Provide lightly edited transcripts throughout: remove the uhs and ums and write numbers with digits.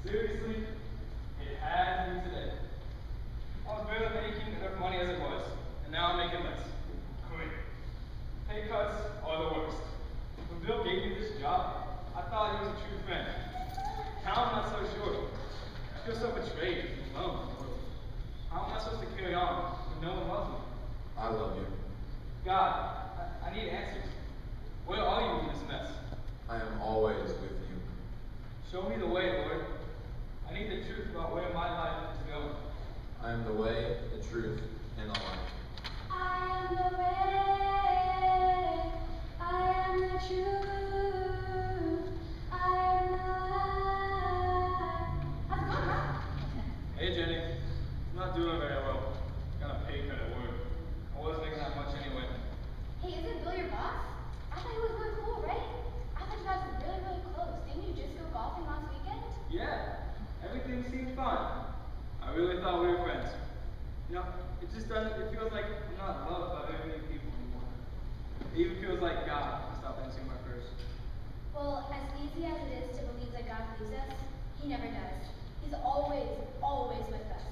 Seriously, it had me today. I was barely making enough money as it was, and now I'm making less. Great. Pay cuts are the worst. When Bill gave me this job, I thought he was a true friend. Now I'm not so sure. I feel so betrayed and alone. How am I supposed to carry on when no one loves me? I love you. God, I need answers. Where are you in this mess? I am always with you. Show me the way, Lord. I need the truth about where my life is going. I am the way, the truth, and the life. I am the way. I am the truth. I am the life. How's it going, Rob? Hey, Jenny. I'm not doing very well. Got a pay cut at work. I wasn't making that much anyway. Hey, isn't Bill your boss? I thought he was really cool, right? I thought you guys were really, really close. Didn't you just go golfing last weekend? Yeah, everything seemed fine. I really thought we were friends. You know, it feels like I'm not loved by very many people anymore. It even feels like God stopped answering my prayers. Well, as easy as it is to believe that God leaves us, he never does. He's always, always with us.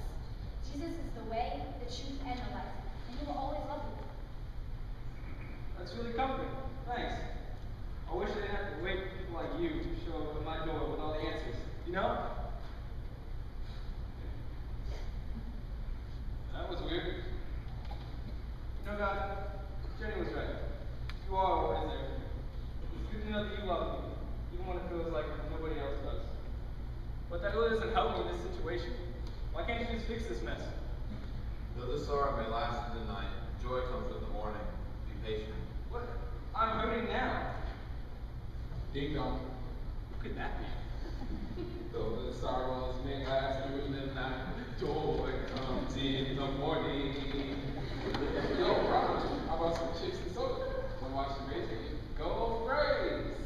Jesus is the way, the truth, and the life, and he will always love you. That's really comforting. Thanks. I wish I didn't have to wait for people like you to show up at my door with all the answers. You know? That was weird. You know, God, Jenny was right. You are always there for me. It's good to know that you love me, even when it feels like nobody else does. But that really doesn't help me in this situation. Why can't you just fix this mess? Though the sorrow may last through the night, joy comes with the morning. Be patient. What? I'm hurting now. Ding dong. Who could that be? Though the sorrows may last through the night, joy comes in the morning. Yo, Robert, how about some chips and soda? Wanna watch the race game? Go Braves!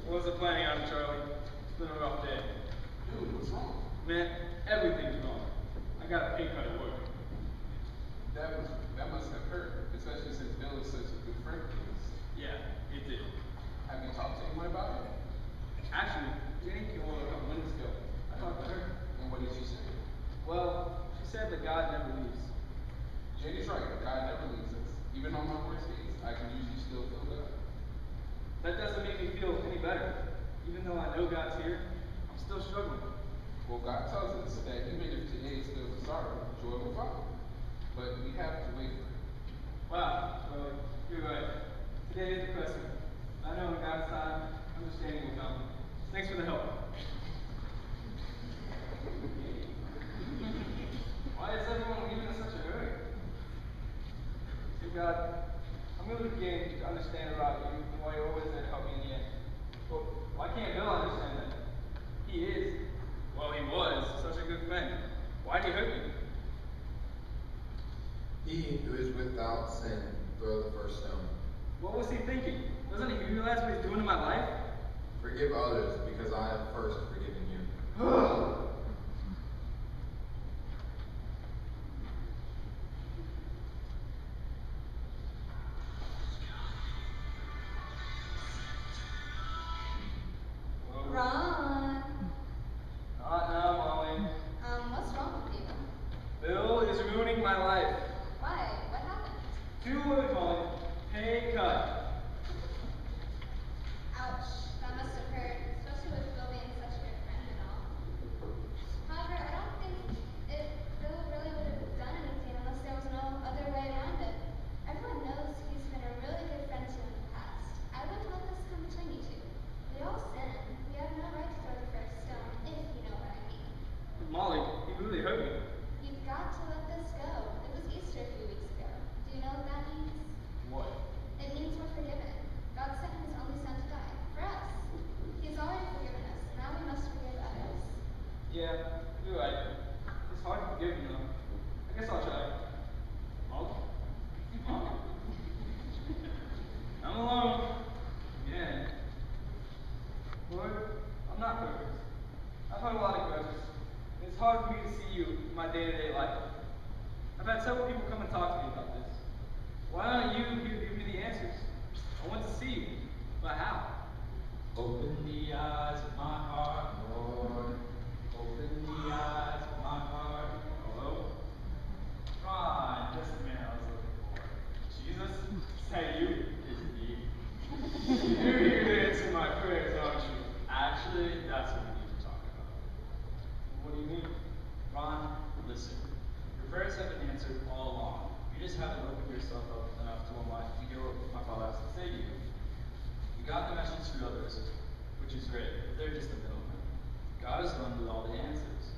I wasn't planning on it, Charlie. It's been a rough day. Dude, what's wrong? Man, everything's wrong. I got a pay cut at work. That must have hurt, especially since Bill is such a good friend of yours. Yeah, it did. Have you talked to anyone about it? Actually, Jenny came over a couple minutes ago. I talked to her. And what did she say? Well, she said that God never leaves. Jenny's right, God never leaves us. Even on my worst days, I can usually still feel God. That doesn't make me feel any better. Even though I know God's here, I'm still struggling. Well, God tells us that even if today is filled with sorrow, joy will follow. But we have to wait for it. Wow, Charlie, you're right. Today is depressing. I know in God's time, understanding will come. Thanks for the help. Why is everyone leaving in such a hurry? Dear God, I'm really beginning to understand about you and why you're always there to help me in the end. But why can't Bill understand that? He was such a good friend. Why'd he hurt me? He who is without sin, throw the first stone. What was he thinking? Doesn't he realize what he's doing in my life? Forgive others, because I have first forgiven you. Ron. Not now, Molly. What's wrong with you? Bill is ruining my life. Why? What happened? 2 words, Molly. Pay cut. Ouch. That must have hurt, especially with Bill being such a good friend and all. However, I don't think Bill really would have done anything unless there was no other way around it. Everyone knows he's been a really good friend to you in the past. I wouldn't let this come between you two. We all sin. We have no right to throw the first stone, if you know what I mean. Molly, he really hurt me. You've got to let this go. It was Easter a few weeks ago. Do you know what that means? What? It means we're forgiven. God sent his only son to die. For us. He's already forgiven us. Now we must forgive others. Yeah, you're right. It's hard to forgive, you know. I guess I'll try. Molly? Molly? I'm alone. Again. Lord, I'm not perfect. I've had a lot of grudges. It's hard for me to see you in my day-to-day life. I've had several people come and talk to me about this. Why aren't you here to give me the answers? I want to see you, but how? Open the eyes of my heart, Lord. answered all along. You just haven't opened yourself up enough to hear what my Father has to say to you. You got the message through others, which is great, but they're just the middlemen. God is the one with all the answers.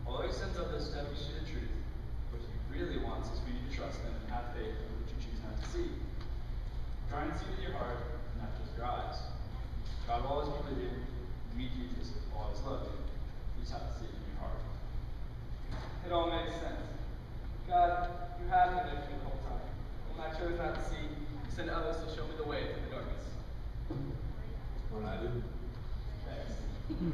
Although He sends others to help you see the truth, what He really wants is for you to trust Him and have faith in what you choose not to see. Try and see with your heart, and not just your eyes. God will always be with you, and meet Jesus will always love you. You just have to see it in your heart. It all makes sense. God, you have been with me the whole time. When I chose not to see, you sent others to show me the way through the darkness. What I do? Thanks.